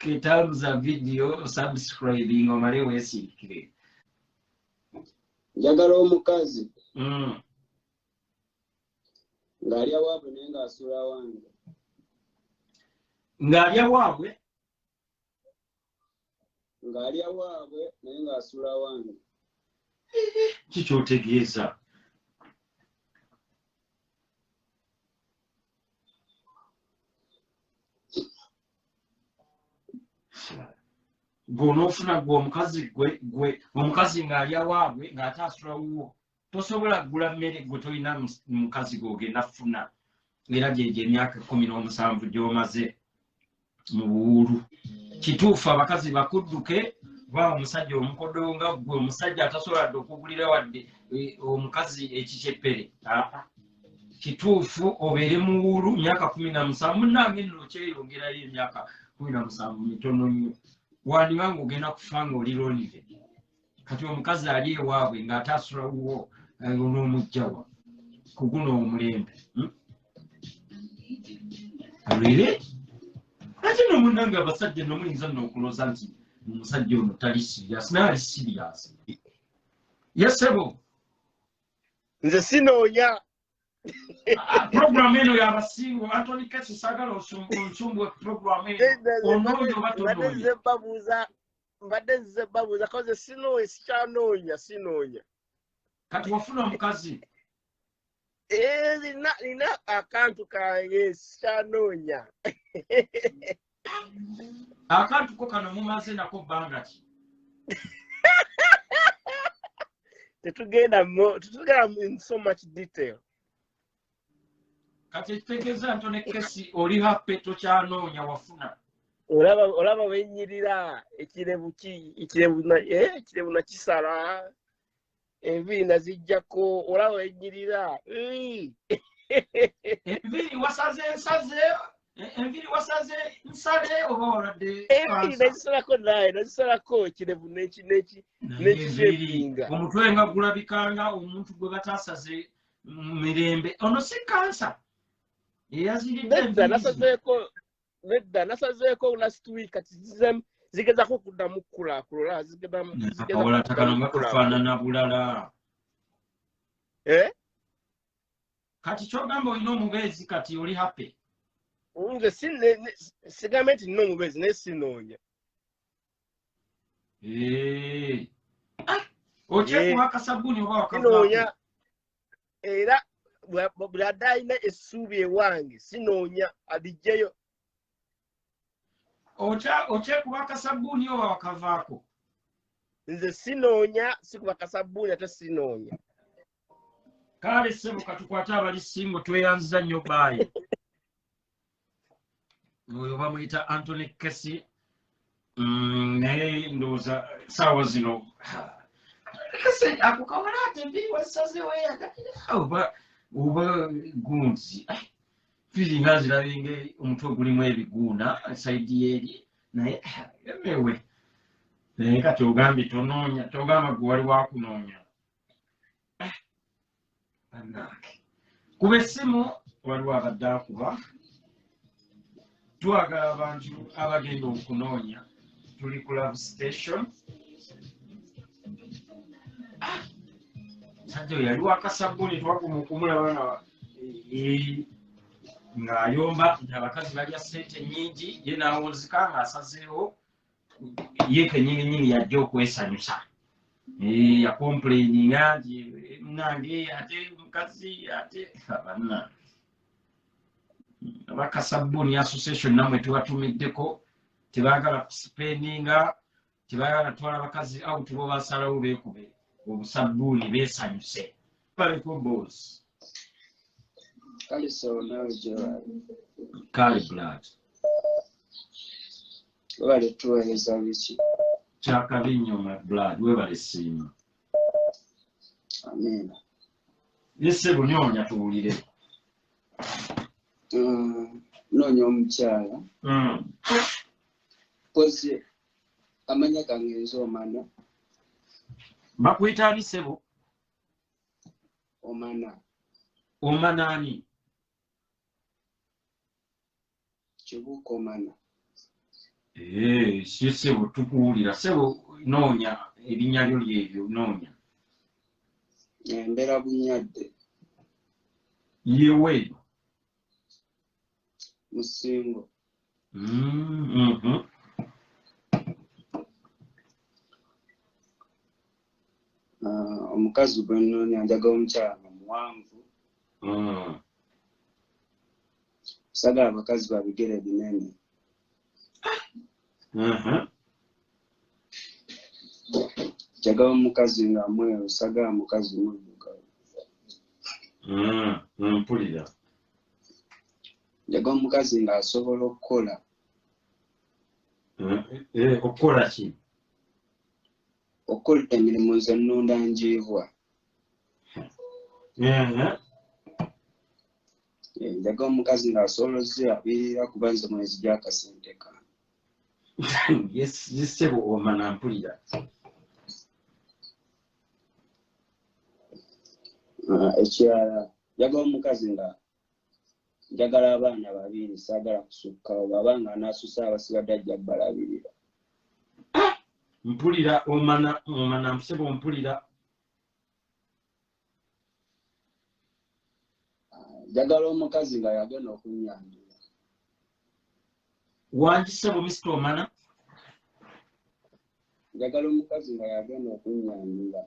kitabuza video subscribing omale weesiikire. Njagala omukazi. Ng'alya waabwe naye ng'asula wange. Ng'alya waabwe? Ng'alya waabwe naye ng'asula wange. Kikyotegeeza. Bw'onoofuna gwe omukazi ng'alya waabwe ng'ate asula wuwo. Tosobola kugula mmere gwe tolina mukazi gw'ogenda kufuna. Era gyegyo emyaka 17 gy'omaze mu buwulu. Kituufu abakazi bakudduke ba omusajja omukodonga gwe omusajja atasobola okugulira wadde omukazi ekikyepere. Kituufu obeere mu buwulu myaka 17 munnange nno okyeyongerayo emyaka 17 mitono nnyo. Wandiba ng'ogenda kufa ng'olironive. Kati omukazi ali ewaabwe ng'ate asula wuwo n'omugjawa ku guno omulembe. Alwere? Ate no munnange abasajja nno muyinza nno okulooza nti omusajja ono tali sirias naye ali sirias. Yesebo. Nze sinoonya. Programu eno y'abasingo Anthony Kesi sagala onsumbwe programu eno. Onoonya oba tonoonya. Mbadde nze babuuza koze sinoonya. Kati wafuna omukazi? Nina akantu kange sikyanoonya. Akantu ko kano mumaze nako bbanga ki? Tetugenda in so much detail. Kati ekitegeeza Anthony Kesi oli happy tokyanoonya wafuna. Olaba wenyirira ekirevu nakisala enviri nazijjako olaba wenyirira. Enviri wasaze nsale oba oladde enviri nazisalako ekirevu n'ekishepinga. Omutwe nga gulabikanga omuntu gwe bataasaze mirembe. Ono si kansa. Nedda nasazeeko last week kati zigezako kuddamu kukulaakulula zigezawala takano nga kufaanana bulala. Kati kyogamba olina omubeezi kati oli happy? Nze sigambe nti nina omubeezi naye sinoonya. Okyekuba akasabbuuni oba wakavaamu? Era bw'adde alina essuubi ewange sinoonya alijjeyo. Okyekuba akasabbuuni oba wakavaako? Nze sinoonya, sikuba akasabbuuni ate sinoonya. Kale ssebo katukwate abali singo tweyanziza nnyo baayi. Oyo bamuyita Anthony Kesi. Naye ndowooza ssaawa zino Kesi ako kawala ate enviri wasazeewo eyagalira oba gunzi. Firinga zirabinga omutwe gulimu ebiguuna sayidi eri naye emewe. Naye kati ogambye tonoonya togamba gwe wali wakunoonya. Kuba essimu waliwo abadde akuba. Twagala abantu abagenda okunoonya. Tuli ku Love Station. Sajja oyo yaliwo akasabbuuni twaguma okumulaba ng'ayomba nti abakazi balya ssente nnyingi ye n'awunzika ng'asazeewo ye kennyini yajja okwesanyusa. Yakomplaininga nti nange ate mukazi ate abanna. Abakasabbuuni association namwe tubatumiddeko tebaagala kusipendinga tebaagala twala abakazi out bo basalawo beekube obusabbuuni beesanyuse. Baleko boss. Kale so nawe Gerald. Kale blood. Wale tuweereza Richie. Kyakabi nnyo my blood webale siima. Amen. Yese bunyonya tuwulire. Noonya omukyala. Pozi amanya gange nze omana. Bakuyita ani ssebo? Omana. Omana ani? Kibuuka omana. si sebo tukuwulira sebo noonya erinnya lyo lyebyo noonya Mbera Bunyadde yewe Musingo. Omukazi gwe nnoonya njagala omukyala muwanvu. Sagala abakazi ba bigere binene. Njagala omukazi nga mweru, sagala mukazi muddugavu. Mpulira. Njagala omukazi nga asobola okukola. Okukola ki? Okukola emirimu nze nnunda njiibwa. Njagala omukazi nga asobola ozzirabirira kuba nze mwezi gy'akasente kange. Yes, sebo omana mpulira. Ekirala njagala omukazi nga njagala abaana babiri saagala kusukkawo babanga anaasusa abasigadde ajja balabirira. Mpulira omana mpusebo mpulira. Njagala omukazi nga yagenda okunyanjula. Wangisebo Mr. Omana? Njagala omukazi nga yagenda okunyanjula.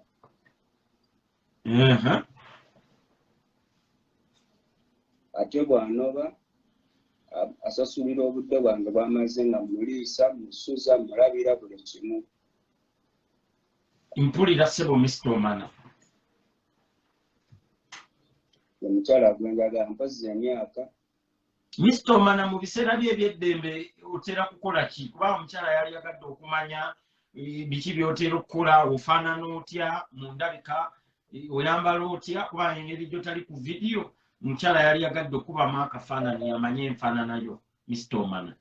Ate bw'anoba asasulira obudde bwange bw'amaze nga muliisa, musuza, mulabira buli kimu. Mpulira sebo Mr. Omana. Omukyala gwe njagala mpozzi emyaka. Mr. Omana mu biseera bye eby'eddembe otera kukola ki? Kuba omukyala yali yagadde okumanya biki by'otera okukola, ofaanana otya mu ndabika, oyambala otya, kuba engeri gy'otali ku vidiyo. Omukyala yali yagadde okubamu akafaananyi amanye enfaanana yo, Mr. Omana.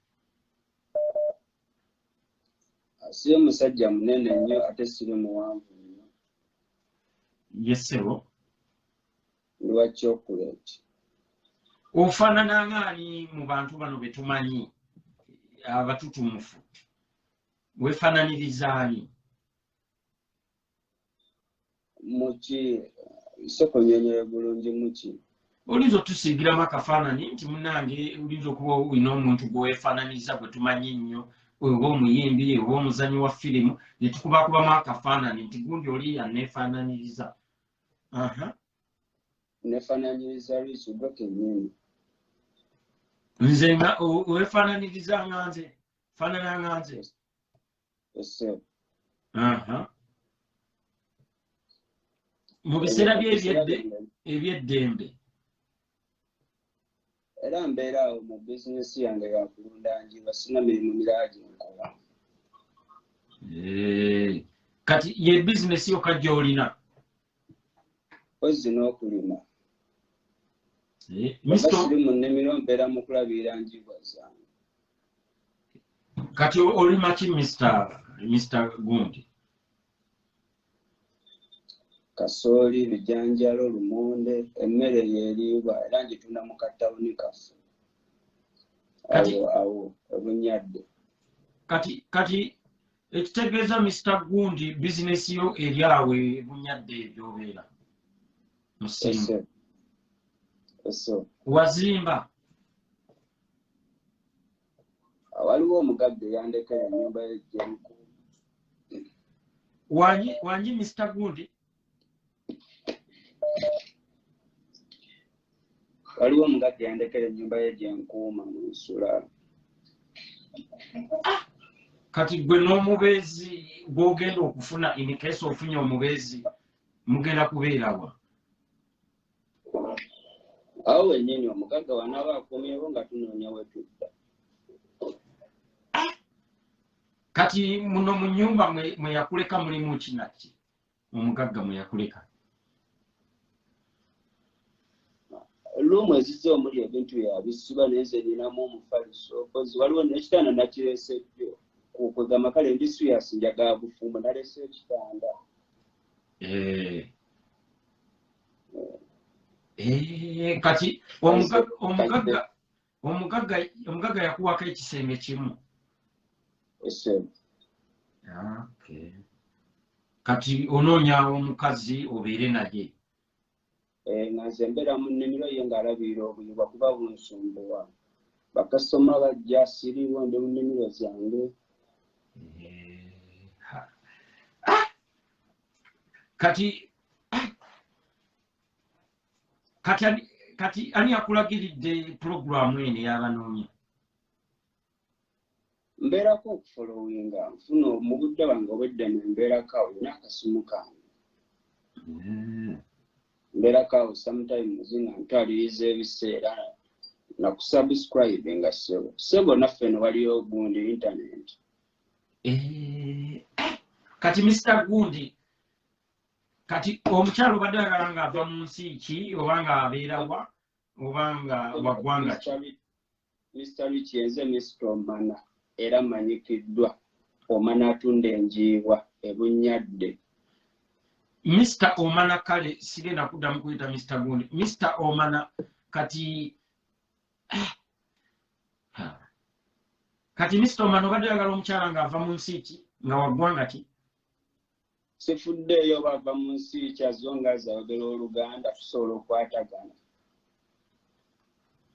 Si omusajja munene nnyo ate siri muwanvu nnyo. Yesebo. Ndi wa chocolate. Ofaanana ng'ani mu bantu bano be tumanyi abatutumufu? Weefaananiriza ani? Muki soko nnyonyola bulungi muki. Olinza otusiigiramu akafaananyi nti munnange olinza okuba olina omuntu gwe weefaananiriza gwe tumanyi nnyo, oba omuyimbi oba omuzannyi wa firimu, ne tukubakubamu akafaananyi nti gundi oli yanneefaananiriza. Neefaananyiriza Richie gwe kennyini. Nze nga weefaananiriza nga nze? Faanana nga nze? Ese. Mu biseera eby'eddembe. Era mbeera awo mu bizinesi yange ya kulunda njiba, sina mirimu mirala gye nkola. Kati ye bizinesi yokka gy'olina? Pozzi n'okulima. Mr. Siri mu nnimiro mbeera mu kulabirira njiba zange. Kati olima ki Mr. Gundi? Kasooli, bijanjalo, lumonde, emmere y'eriibwa era ngitunda mu katawuni kaffe. Awo Bunyadde. Kati ekitegeeza Mr. Gundi bizinesi yo eri awo Bunyadde gy'obeera? Musinga. Wazimba? Waliwo omugagga eyandekera ennyumba y'ejjenkuuma. Wangi Mr. Gundi? Waliwo omugagga eyandekera ennyumba y'ejjenkuuma mu nsula. Kati gwe n'omubeezi gw'ogenda okufuna in case ofunye omubeezi mugenda kubeerawa? Awo wennyini omugagga wanaaba akomyewo nga tunoonya we tudda. Kati muno mu nnyumba mwe yakuleka mulimu ki naki? Omugagga mwe yakuleka? Luumu ezizze omuli ebintu byabisiba naye nze ninamu omufaliso. Kozi waliwo n'ekitanda nakireese jjo. Kwegamba kale ndi serious njagala bufumbo nalese ekitanda. Kati omugagga yakuwako ekisenge kimu. ese Okay. Kati onoonya omukazi obeere naye. nga nze mbeera mu nnimiro ye ng'alabirira obuyibwa kuba bunsumbuwa bakasitoma bajja siriiwo ndi mu nnimiro zange. Kati ani akulagiridde pulogulaamu eno y'abanoonya? Mbeerako okufolowinga nfuna mu budde bwange obweddemu mbeerako awo n'akasimu kange. Mbeerako awo sometimes nga ntwaliriza ebiseera nakusubscribe nga sebo naffe eno waliyo gundi internet. Kati Mr. Gundi, kati omukyalo obadde oyagala ng'ava mu nsi ki oba ng'abeera wa oba nga waggwanga ki? Mr. Richie nze Mr. Omana era manyikiddwa Omana atunda enjiibwa ebunyadde. Mr. Omana kale sigenda kuddamu kuyita Mr. Gundi. Mr. Omana kati Mr. Omana obadde oyagala omukyala ng'ava mu nsi ki nga waggwanga ki? Sifuddeeyo bava mu nsi kyazo nga zaogera Oluganda tusobola okwatagana.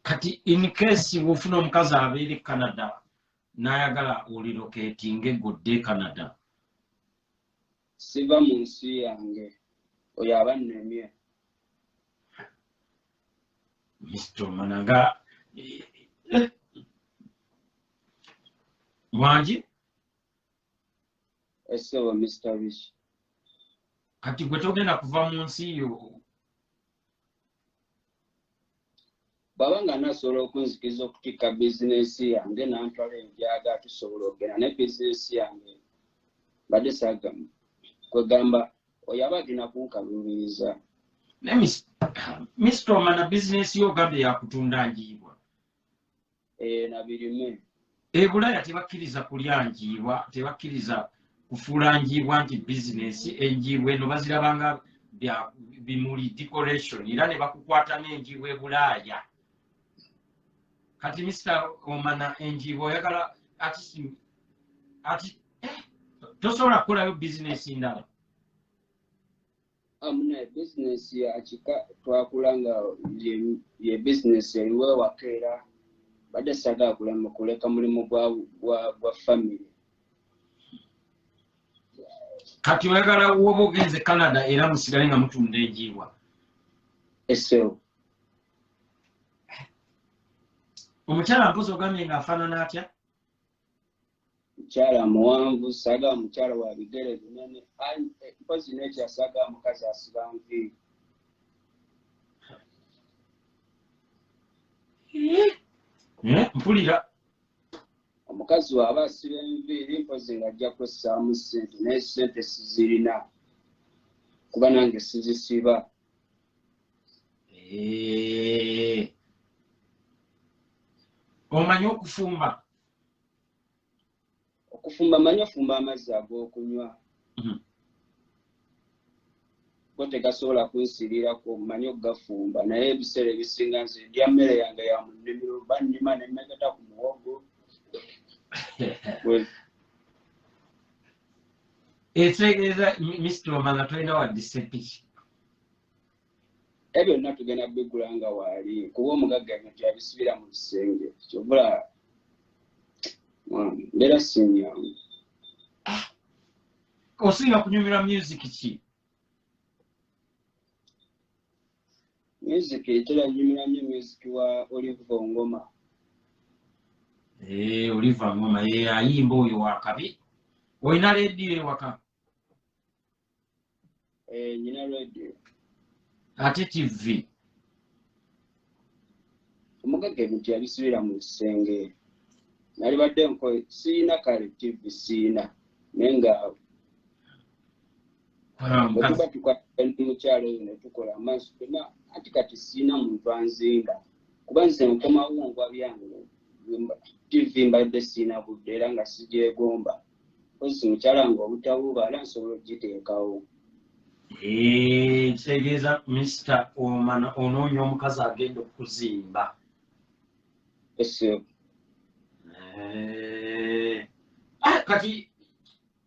Kati in case wofuna omukazi abeera e Canada n'ayagala olilocatinga eggodde Canada. Siva mu nsi yange oyo aba nnemye. Mr. Omana nga Mwangi? Esewo Mr. Rich. Kati gwe togenda kuva mu nsi yo. Baba nga nasobola okunzikiza okutikka bizinesi yange nantwala enjaga tusobola okugenda ne bizinesi yange badde saagamu kwegamba oyo aba agenda kunkalubiriza. Mr. Omana bizinesi yo ogambye yakutunda njiibwa. Na birime. Ebulaya tebakkiriza kulya njiibwa, tebakkiriza kufuula njiibwa nti bizinesi. Enjiibwa eno bazirabanga bimuli decoration era ne bakukwata n'enjiibwa ebulaaya. Kati Mr. Omana enjiibwa oyagala ati tosobola kukolayo bizinesi ndala. Amuna bizinesi yakika twakula nga ye bizinesi eriwo ewaka era badde saagala kuleka mulimu gwa family. Kati oyagala woba ogenze Canada era musigale nga mutunda enjiibwa. Esewo. Omukyala mpozi ogambye ng'afaanana atya? Mukyala muwanvu saagala mukyala wa bigere binene mpozi n'ekyasaagala mukazi asiba nviiri. Mpulira. Omukazi waaba asiba enviiri mpozi ng'ajja kwessaamu ssente naye ssente sizirina kuba nange sizisiba. Omanyi okufumba? Okufumba manyi ofumba amazzi ag'okunywa. Go tegasobola kunsiriirako manyi okugafumba naye ebiseera ebisinga nze ndya mmere yange ya mu nnimiro bannima ne mmegeta ku muwogo. Etegeeza Mr. Omana tolina wadde sepiki. Ebyo byonna tugenda bigula nga waali kuba omugagga ebintu yabisibira mu bisenge kyovula mbeera sinyangu. Osinga kunyumira music ki? Music etera nyumira nnyo music wa Oliver Ngoma. Oliver Ngoma ayimba oyo wakabi. Olina leediyo ewaka? Nyina radio. Ate TV? Omugagga ebintu yabisibira mu bisenge. Nali badde nko siina kale TV siina naye nga tuba tukwata mukyalo oyo ne tukola amaaso gonna ati kati siina muntu anzinga kuba nze nkomawo ngwa byange TV mbadde siina budde era nga sigyegomba kozi mukyala nga obutabuuba ala nsobola okugiteekawo. Kitegeeza Mr. Omana onoonya omukazi agenda okuzimba. Ese kati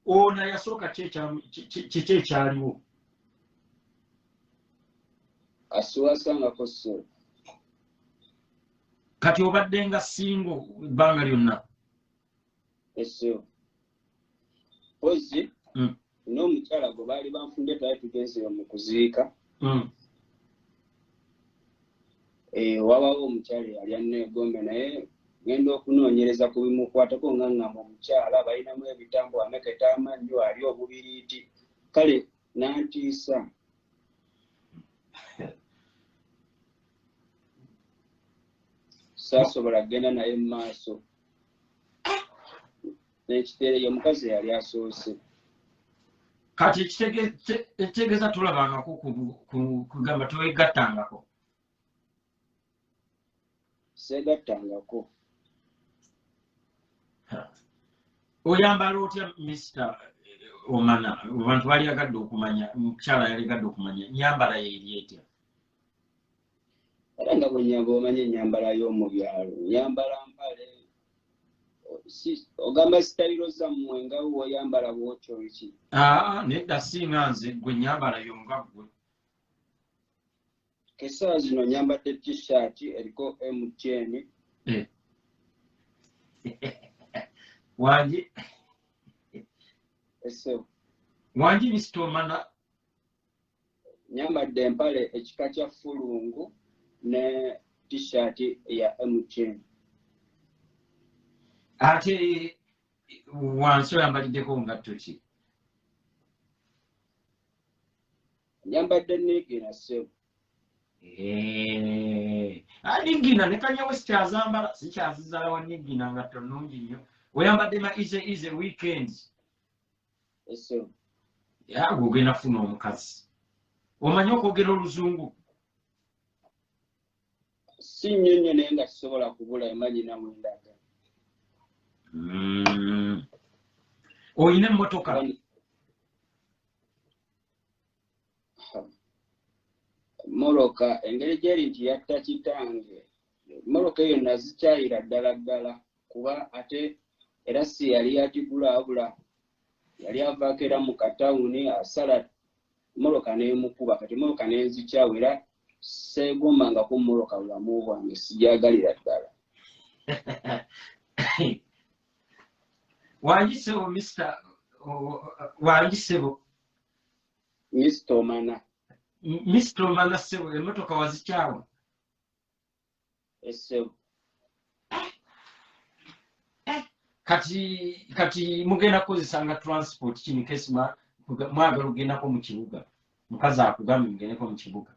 ona yasooka kiki ekyaliwo asiwasangako ssebo kati obadde nga singo ebbanga lyonna essebo pozi n'omukyala gwe baali banfundye tali tugenzeyo mu kuziika wabawo omukyala yali anneegombe naye ngenda okunoonyereza ku bimukwatako nga ngamba omukyala balinamu ebitambo ameketa amannyo ali obubiriiti kale nantiisa saasobola kgenda naye mu maaso nekiteereyo omukazi yali asoose kati ekitegeeza tulabangako kugamba tewegattangako seegattangako oyambala otya Mr. Omana abantu bali yagadde okumanya omukyala yaligadde okumanya nyambala yeeri etya era nga bwe nyamba omanye ennyambala y'omu byalo nyambala mpale ogamba sitayiro zammwe nga woyambala bwotyo ki nedda singa nze gwe nyambala yo nga ggwe kesaawa zino nyambadde t-shirt eriko MTN wangi essebo wangi Mr. Omana nyambadde empale ekika kya fulungu ne t-shirt ya MTN ate wansi oyambaliddeko ngatto ki nyambadde nigina ssebo nigina ne Kanye West azambala sikyazizala wa nigina ngatto nnungi nnyo oyambadde ma easy weekends essebo ogenda funa omukazi omanyi okwogera oluzungu si nnyo nnyo naye nga kisobola kubula emanyina mwendaga oyina emmotoka moroka engeri gyeri nti yatta kitange moroka eyo nazikyayira ddala kuba ate era si yali yagigula abula yali avaako era mu katawuni asala moroka n'emukuba kati moroka n'enzikyawo era seegombangako moroka bulamu bwange sijagalira ddala wangisebo wangisebo Mr. Omana Mr. Omana sebo emmotoka wazikyawa essebo kati mugenda kukozesanga transport kini kesi mwagala ogendako mu kibuga mukazi akugambye mugendeko mu kibuga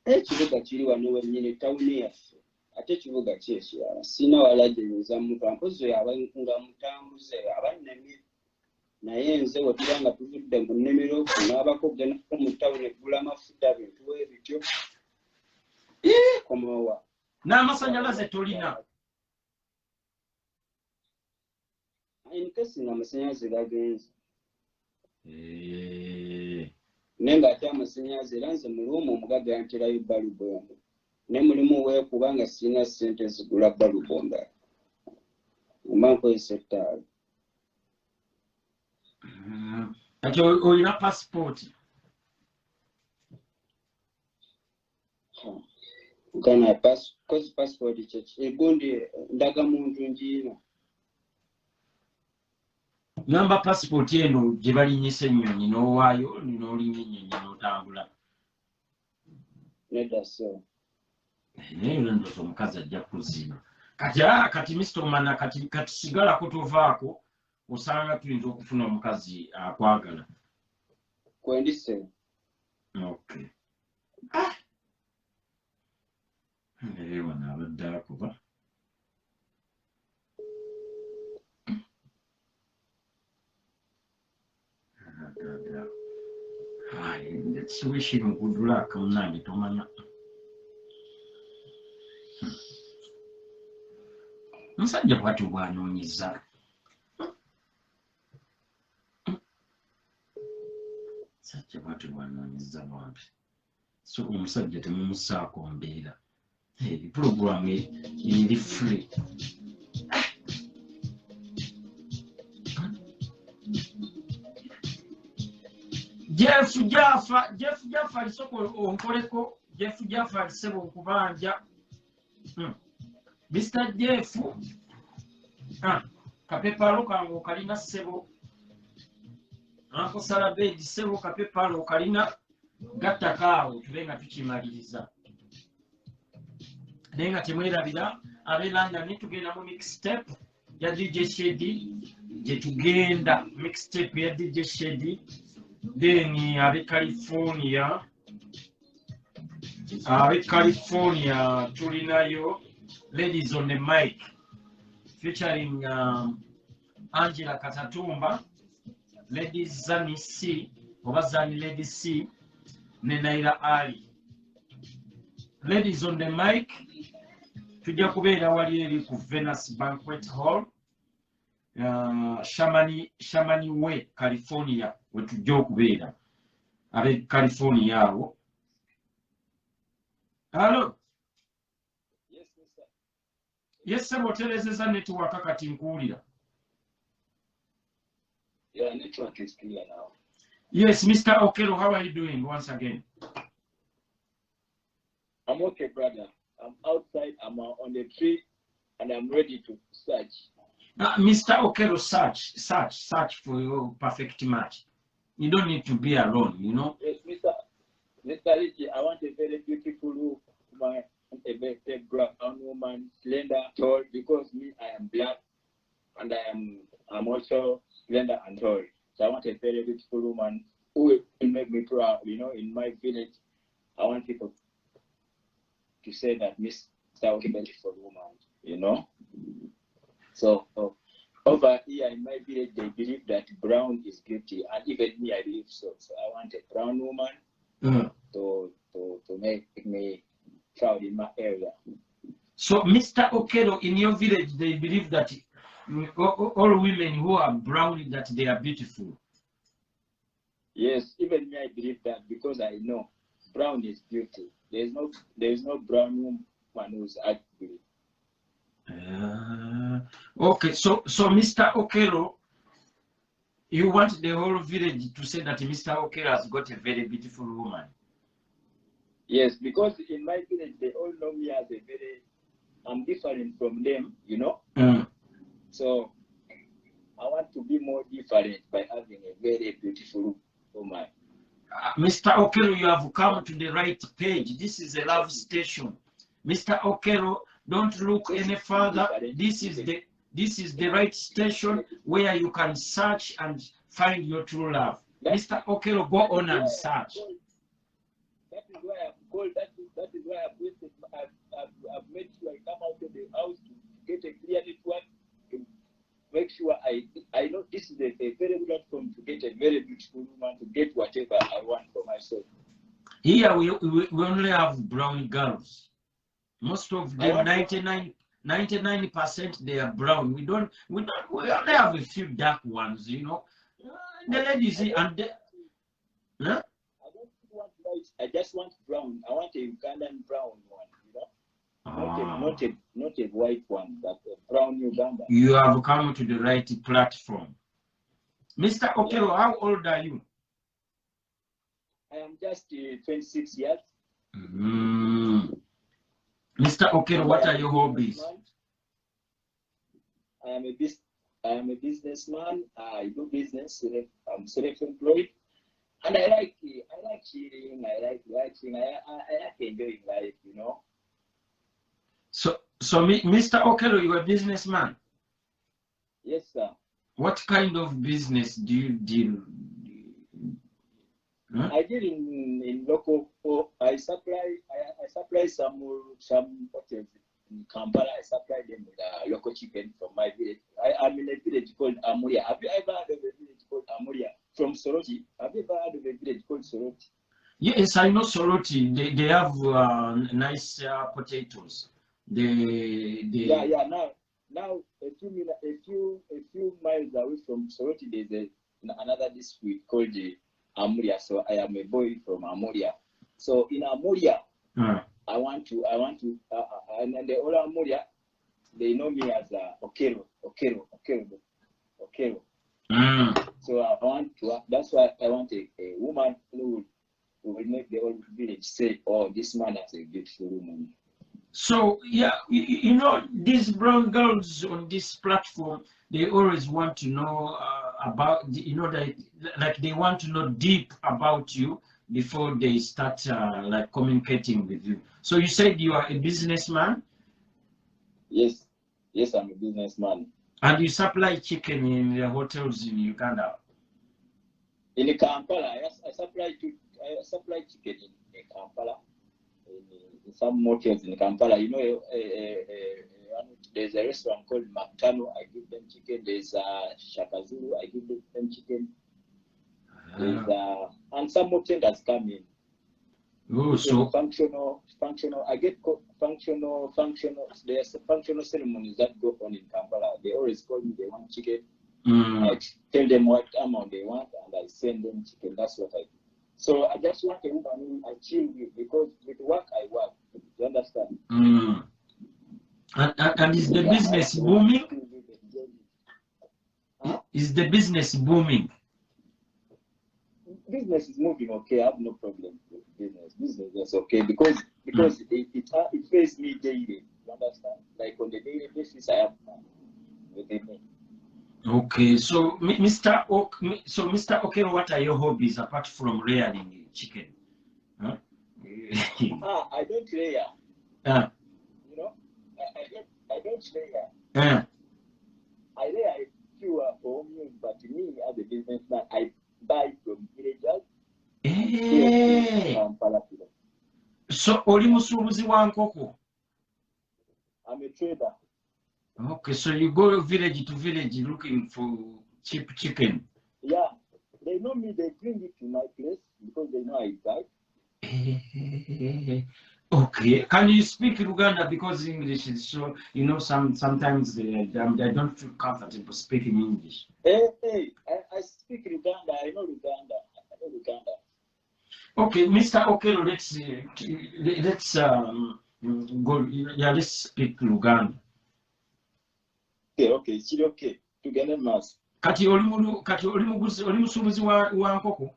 ekibuga kiri wano wennyini tawuni yaffe ate ekibuga kyekirala sina wala gyenyeza muntu mpozi yaba nga mutambuze aba nnemye naye nze wetuba nga tuvudde mu nnimiro kunaabako ogendako mu tawuni eggula amafuta bintu ebityo komowa n'amasanyalaze tolina enkesi nga amasanyalaze gagenze naye ng'ate amasanyalaze era nze mulimu omugaga yanterayo balubu emu ne mulimu weekuba nga sirina ssente zigula balubu ndala mba nkozesa ettaala kati olina pasipooti gana kozi pasipooti kyeki egundi ndagamuntu ngiina ngamba pasipooti eno gye balinyisa ennyonyi n'owaayo n'olinya ennyonyi n'otambula nedda so naye ndoto omukazi ajja kuzina kati Mr. Omana kati sigalako tovaako osanga tuyinza okufuna omukazi akwagala kwendise okay naye wano abadde akuba that situation good luck munange tomanya musajja bwati bwanoonyeza musajja bwati bwanoonyeza bwambi so omusajja temumusaako mbeera program eri free Jeff Jaffa alisoko onkoleko Jeff Jaffa alisebo okubanja. Mr. Jeff kapepalo kango kalina sebo. Anko Salabedi sebo kapepalo kalina gattakawo tubenga tukimaliriza. Nenga temwerabira abelanda nitugenda mu mixtape ya DJ Shady je tugenda mixtape ya DJ Shady then abe California tulinayo Ladies on the Mic featuring Angela Katatumba, Ladies Zani C oba Zani Lady C ne Naira Ali. Ladies on the Mic tujja kubeera wali eri ku Venus Banquet Hall, Shamani Way, California, we tujja okubeera abe California awo. Hello. Yes, mister. Yes, sir, oterezeza network kati nkuwulira. Yeah, network is clear now. Yes, Mr. Okero, how are you doing once again? I'm okay, brother. I'm outside, I'm on the tree, and I'm ready to search. Mr. Okero, search for your perfect match. You don't need to be alone, you know. Yes, Mr. Richie, I want a very beautiful woman, a very brown woman, slender, tall, because me, I am black, and I'm also slender and tall. So I want a very beautiful woman who will make me proud, you know, in my village. I want people to say that Mr. Okero, beautiful woman, you know. So over here in my village, they believe that brown is beauty, and even me, I believe so. So I want a brown woman to make me proud in my area. So, Mr. Okero, in your village, they believe that all women who are brown, that they are beautiful. Yes, even me, I believe that because I know brown is beauty. There is no brown woman who's ugly. Okay, so Mr. Okero, you want the whole village to say that Mr. Okero has got a very beautiful woman? Yes, because in my village, they all know me as I'm different from them, you know. So I want to be more different by having a very beautiful woman. Mr. Okero, you have come to the right page. This is a love station. Mr. Okero, don't look any further. This is the right station where you can search and find your true love. Mr. Okero, go on and search. That is why I'm called. That is why I've made sure I come out of the house to get a clear network to make sure I know this is a very good platform to get a very beautiful woman, to get whatever I want for myself. Here we only have brown girls. Most of them, 99% they are brown. We only have a few dark ones, you know. The ladies and the, huh? I don't want white. I just want brown. I want a Ugandan brown one, you know. Not a white one, but a brown Uganda. You have come to the right platform. Mr. Okero, how old are you? I am just 26 years. Mr. Okero, what are your hobbies? I am a businessman. I do business. I'm self-employed, and I like chilling. I like relaxing. I like enjoying life. You know. So Mr. Okero, you're a businessman. Yes, sir. What kind of business do you deal? I deal in local. I supply some hotels in Kampala. I supply them with local chicken from my village. I'm in a village called Amuria. Have you ever heard of a village called Amuria from Soroti? Have you ever heard of a village called Soroti? Yes, I know Soroti. They have nice potatoes. Yeah. Now a few miles away from Soroti, there's another district called Amuria. So I am a boy from Amuria. So in Amuria, I want to, and then the whole Amuria, they know me as Okero. So I want to. That's why I want a woman who will make the whole village say, "Oh, this man has a beautiful woman." So yeah, you know, these brown girls on this platform, they always want to know about, you know, like they want to know deep about you before they start like communicating with you. So you said you are a businessman? Yes, I'm a businessman. And you supply chicken in the hotels in Uganda? In Kampala, yes, I supply chicken in Kampala. In some motels in Kampala, you know, there's a restaurant called Maktano. I give them chicken. There's Shakazulu. I give them chicken. There's and some motel that's come in. Oh, so functional. I get functional. There's functional ceremonies that go on in Kampala. They always call me. They want chicken. I tell them what amount they want, and I send them chicken. That's what I do. So I just want a woman who I chill with, because with work I work. You understand? And is the business booming? Huh? Is the business booming? Business is moving okay. I have no problem with business. Business is okay because it pays me daily. You understand? Like on the daily basis, I have within me. Okay, so Mr. Okero, what are your hobbies apart from rearing chicken? Huh? I don't rear. You know, I don't rear. I rear a few for home use, but me as a businessman, I buy from villagers. So, oli musuubuzi wa nkoko? I'm a trader. Okay, so you go village to village looking for cheap chicken. Yeah, they know me. They bring it to my place because they know I buy. Okay, can you speak Luganda, because English is so, you know, sometimes I don't feel comfortable speaking English. I speak Luganda. I know Luganda. Okay, Mr. Okero, let's go. Yeah, let's speak Luganda. Okay, it's okay. Together, mass. Kati oli musuubuzi wa nkoko?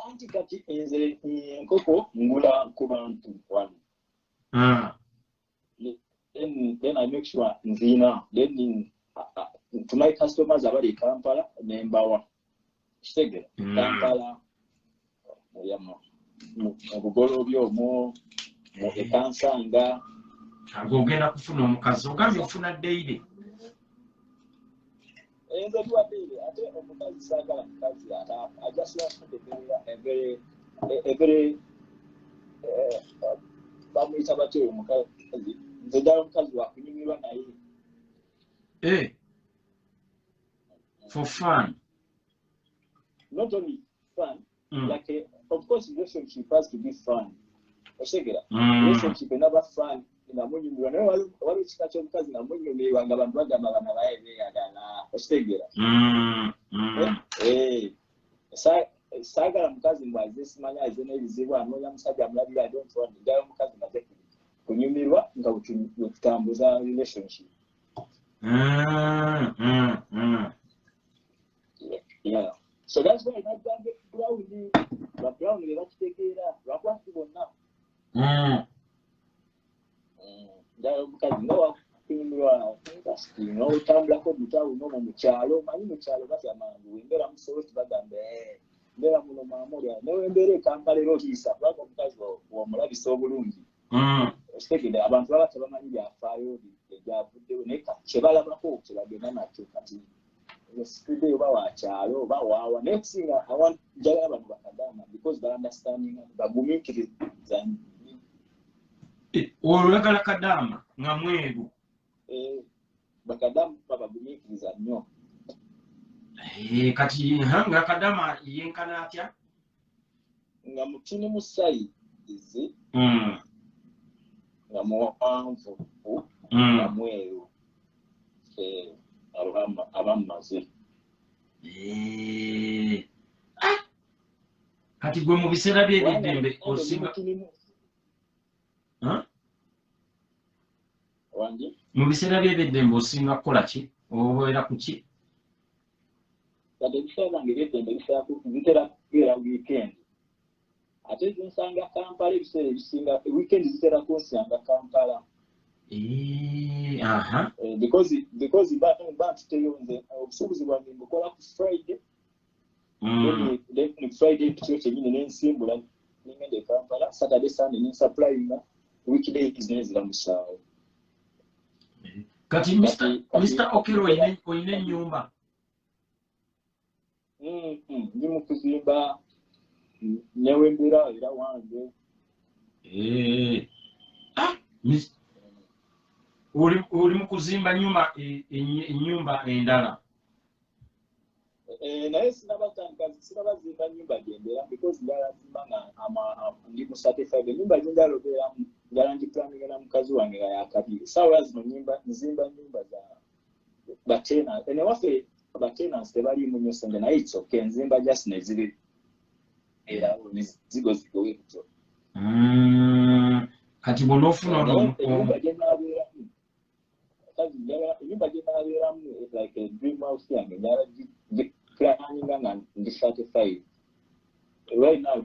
Anti kati nze nkoko ngula ku bantu wano. Then I make sure nzina. Then to my customers abali Kampala nembawa. Kitegera Kampala mu Bugolobyo mu Ekansanga. Ogenda kufuna omukazi, ogambye ofuna daily. Nze tuwadde ate omukazi saagala mukazi I just want a very bamuyita batyo omukazi. Nze ddala omukazi wa kunyumirwa naye. For fun. Not only fun, like of course relationship has to be fun. Relationship never fun. Namunyumirwa naye waliwo ekika ky'omukazi namunyumirwa nga bantu bagamba bana baye beeyagala. Okitegera? Saagala mukazi mbwaze simanya aze n'ebizibu anoonya musajja amulabira don't want njayo omukazi maze kunyumirwa nga wetutambuza relationship. Yeah. So that's why nagambe Brown be bakitegeera lwakwasi bonna. Njayo omukazi nga wakunyumirwa nga otambulako mutaawo n'omwo mu kyalo, manyi mu kyalo batya mangu, embeera musobola tubagambe mbeera muno maamulya naye embeera Kampala era okiisa kubanga omukazi w'omulabisa obulungi. Okitegedde abantu baba tebamanyi byafaayo egyavuddewo naye kye balabako kye bagenda nakyo kati esitudde oba wa kyalo oba waawa naye kusinga njagala bano bakadama because they understanding bagumiikiriza. Olwagala kadama nga mweru. Bakadama babagumiikiriza nnyo. Kati nga kadama yenkana atya? Nga mutini mu sayizi nga muwanvu nga mweru abammaze. Kati gwe mu biseera by'ebiddembe osinga mu biseera by'ebiddembe osinga kukola ki? Obeera ku ki? kati ebiseera byange eby'eddembe bitera kubeera weekend. Ate zinsanga Kampala ebiseera ebisinga weekend zitera kunsanga Kampala. Because bantu teyonze obusuubuzi bwange mbukola ku Friday. Then Friday kityo kyennyini n'ensimbula n'engenda e Kampala. Saturday Sunday n'ensupplyinga weekdays n'eziramusaawo. Kati Mr. Okero oyina ennyumba? Ndi mu kuzimba newembera era wange. Uli mu kuzimba ennyumba endala? Naye sinabazimba nnyumba gyembera because ndalazimba nga ndi mu certified. Ennyumba gyendalobeeramu njala ngiplaninga na mukazi wange nga yakabiri. Saawa zino nzimba nnyumba za batenants. Ewaffe batenants tebaliimu nnyo sente naye it's okay. Nzimba just neziri era zigozigowe butyo. Kati bw'onoofuna ennyumba gyenaabeeramu like a dream house yange njala giplaninga nga ndi certified. Right now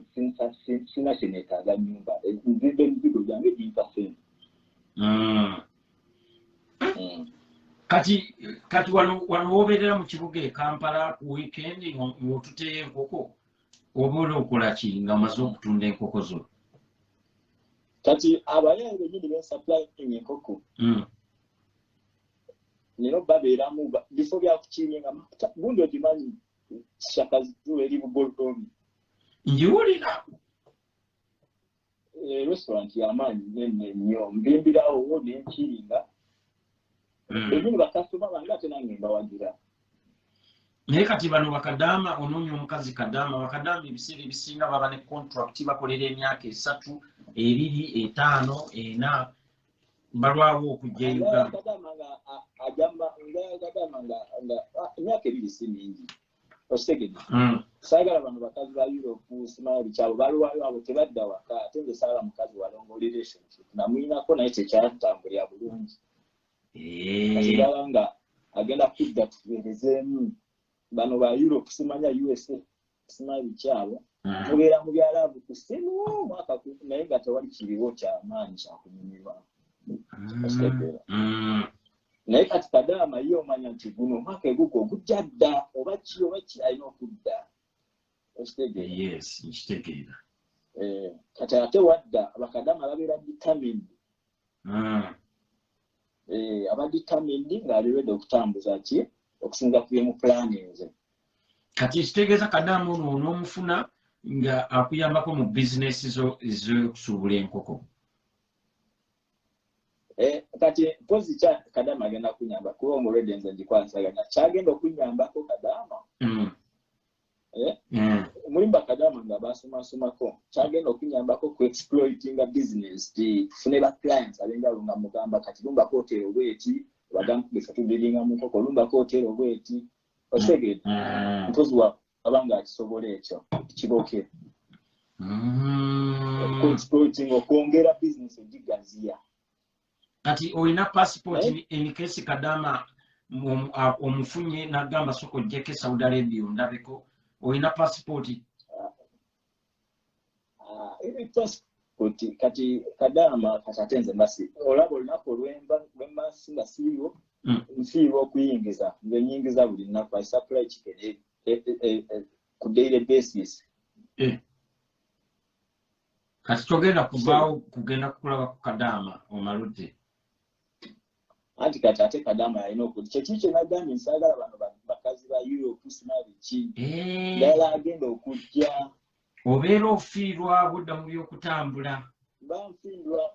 sina kyeneetaaga nnyumba. Nzimba emizigo gyange gimpa sente. Kati wano wobeerera mu kibuga e Kampala ku weekend ng'otuteyo enkoko oba olwokola ki nga omaze okutunda enkoko zo? Kati abayaayi bennyini bensupplying enkoko nero babeeramu bifo bya kukiringa gundi ogimanyi shakaziwe eri bugolomi njiwulira restaurant y'amaanyi nene nnyo mbimbirawo n'enkiringa bennyini bakasitoma bange ate nange mbawagira. Naye kati bano bakadaama onoonya omukazi kadaama bakadaama ebiseera ebisinga baba ne contract bakolera emyaka 3, 2, 5, 4 balwawo okujja Uganda. Kadaama nga ajamba kadaama nga emyaka 2 si mingi. Otegedde. Saagala bano bakazi ba Europe simanyi kyabo balwayo abo tebadda waka ate nze saagala mukazi walongo relationship namuyinako naye kyekyatambulira bulungi. Kasigala nga agenda kudda tuweerezeemu bano ba Europe simanya USA simanyi kyabo mubeera mu byalabu ku simu mwaka naye nga tewali kiriwo kyamaanyi kyakunyumirwa. Naye kati kadaama ye omanya nti guno omwaka egugo ogujja dda oba ki alina okudda. Yes, nkitegeera. Kati ate wadda abakadaama babeera determined. Abadetermined ng'aliredde okutambuza ki okusinza ku byemu plannings. Kati ekitegeeza kadaama ono onoomufuna nga akuyambako mu bizinesi ez'okusuubula enkoko. Kati mpozi kya kadaama agenda kunyamba kuba omulwadde nze ndikwasaganya kyagenda okunyambako kadaama. Mulimu bakadaama nga basomasomako kyagenda okunyambako ku exploitinga business tufune ba clients abenjawulo nga mugamba kati lumbako hoteri obweti bagamba befe tubiringa mu nkoko lumbako hoteri obweti otegedde mpozi wabanga akisobola ekyo kiboke. Exploiting okwongera business egigaziya. Kati olina passport in case kadaama omufunye n'agamba soko jjeko Saudi Arabia ondabeko olina passport? Passport kati kadaama kati ate nze mbasi olaba olunaku olw'embansi nga nfiirwa okuyingiza nze nyingiza buli nnaku I supply chicken ku daily basis. Kati togenda kuvaawo kugenda kukulaba ku kadaama omaludde. Anti kati ate kadaama yalina okudda kyekiki kye nagambye nsaagala bano bakazi ba Europe simanyi ki ddala agenda okujja. Obeera ofiirwa budda mu by'okutambula. Banfiirwa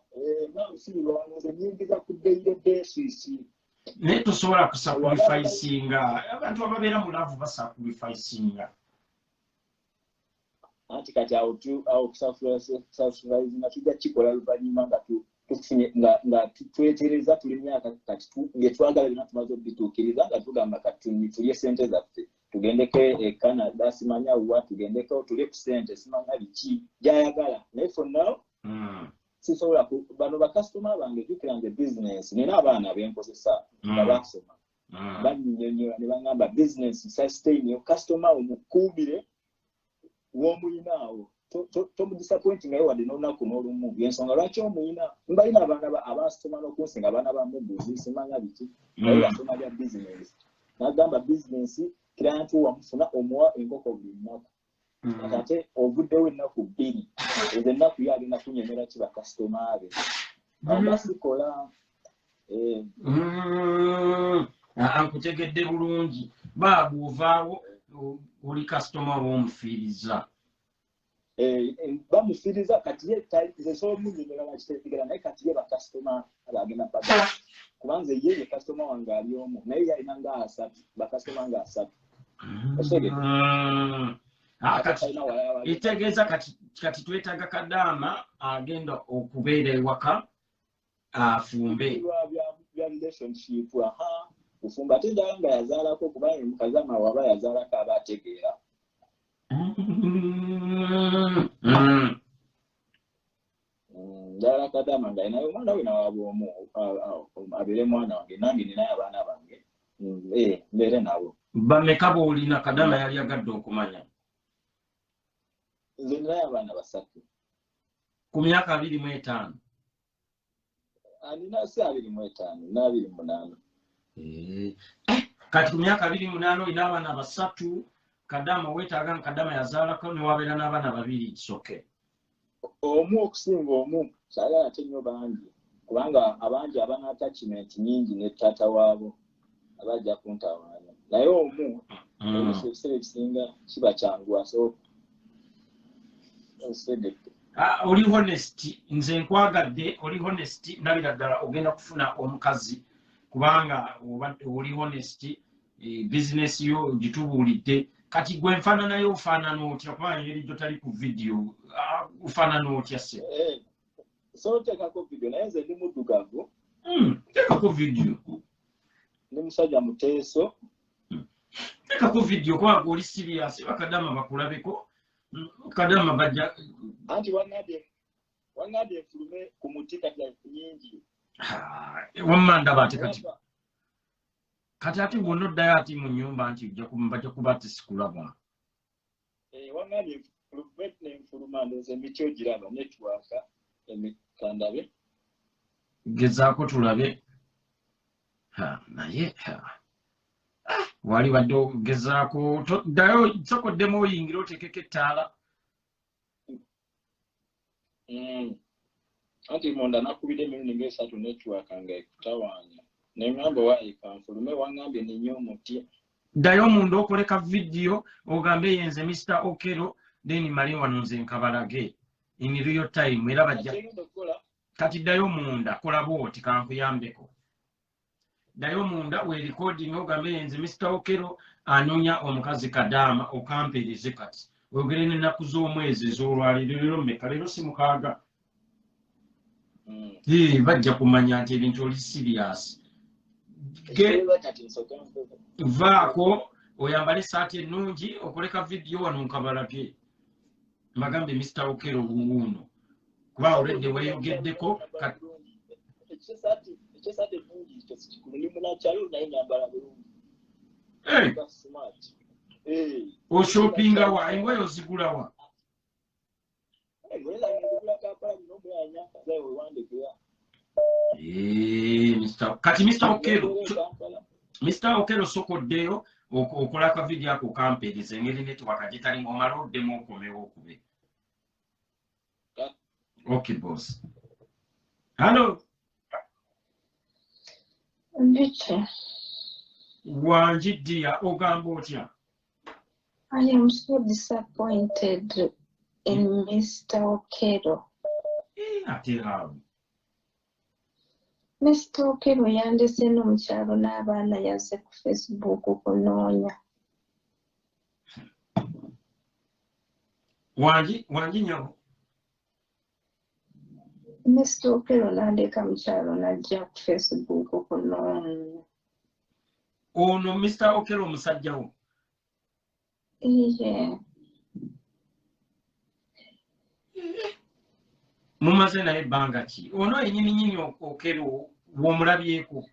nze nyingiza ku daily basis. Naye tosobola kusacrificinga abantu ababeera mu laavu basacrificinga. Anti kati awo kusacrificinga tujja kikola luvannyuma nga twetereza tuli myaka kati ngetwagala bina tumaze obituukiriza nga tugamba kati tulye sente zaffe tugendeko e Canada simanya wa tugendeko tulye ku sente simanya biki gyayagala naye for now sisobola bano bakasitoma bange jukira nze business nina abaana benkozesa nga bakusoma bannyonnyola ne bangamba business sustain yo customer omukuumire w'omuyinaawo tomudisappointi naye wadde n'olunaku n'olumu yensonga lwaki omuyina mbalina abaana abasoma n'okunsinga abaana bamuguzi simanya biki naye yasoma bya business n'agamba business kirantu wamufuna omuwa enkoko buli nnaku ate obuddewo ennaku 2 ezo ennaku yo agenda kunyonyera ki bakasitoma be basikola ankutegedde bulungi baabu ovaawo oli kasitoma w'omufiiriza bamufiiriza kati ye zesobola omunyonyera bakitegeera naye kati ye bakasitoma abagenda mpaka kubanza ye kasitoma wange ali omu naye yalina nga 3 bakasitoma nga 3 itegeeza kati twetaaga kadaama agenda okubeera ewaka afumbe bya relationship ufumba ate njala nga yazaalako kubanga mukazi amawe aba yazaalako aba ategeera njala kadaama nga naye omwana we nawabwomu abeere mwana wange nange ninaye abaana bange mbeere nabo bameka boolina kadaama yali agadde okumanya nze ninaye abaana 3 ku myaka 25 nina si 25 na 28 kati ku myaka 28 olina abaana 3 kadaama weetaaga kadaama yazaalako newabeera n'abaana 2 kisoke omu okusinga omu kyagala ate nnyo bangi kubanga abangi abana attachment nyingi ne taata waabo abajja kuntawaanya naye omu ebiseera ebisinga kiba kyanguwa so oli honest nze nkwagadde oli honest ndabira ddala ogenda kufuna omukazi kubanga oli honest business yo gitubuulidde kati gwe nfaananayo ofaanana otya kubanga engeri gyotali ku video ufaanana otya se so tekako video naye nze ndi muddugavu tekako video ne musajja muteeso tekako video kubanga oli serious bakadama bakulabeko kadama bajja anti wangade efulume ku muti kati nyingi wammanda bate kati ati bwonna oddayo ati mu nnyumba nti bajja kuba ati sikulaba wangade efulume n'enfuluma ndoze emiti ogiraba netwaka emikandabe gezaako tulabe naye wali wadde ogezaako ddayo sokoddemu oyingira otekeko ettaala anti munda nakubira emirundi nga 3 netwaka nga ekutawaanya neŋŋamba waekanfulume wangambye nenye omuti ddayo munda okoleka vidiyo ogambe yenze Mr. Okero then mali wano nze nkabalage in real time era bajja kati ddayo munda kola bwoti kankuyambeko ddayo munda we recording ogambe yenze Mr. Okero anoonya omukazi kadaama okampeereze kati oyogere n'ennaku z'omwezi ez'olwaliro leero mmeka leero si 6 bajja kumanya nti ebintu oli serious vaako oyambale esaati ennungi okoleka vidiyo wano nkabalage mbagambe Mr. Okero wuuno kuba already weeyogeddeko oshopinga wa engoye ozigula wa kati Mr. Okero sokoddeyo okolaka vidiyo ako okampeereza engeri netwaka gitalimu omala oddemu okomewo okube okay boss hello Richie. Wanji dear ogamba otya? I am so disappointed in Mr. Okero. Ate how? Mr. Okero yandese n'omukyalo n'abaana yazze ku Facebook kunoonya. Wanji nyabo? Mr. Okero n'andeka mukyalo n'ajja ku Facebook kunoonya. Ono Mr. Okero musajja wo? Iye. Mumaze naye ebbanga ki? Ono yennyini Okero w'omulabyeko?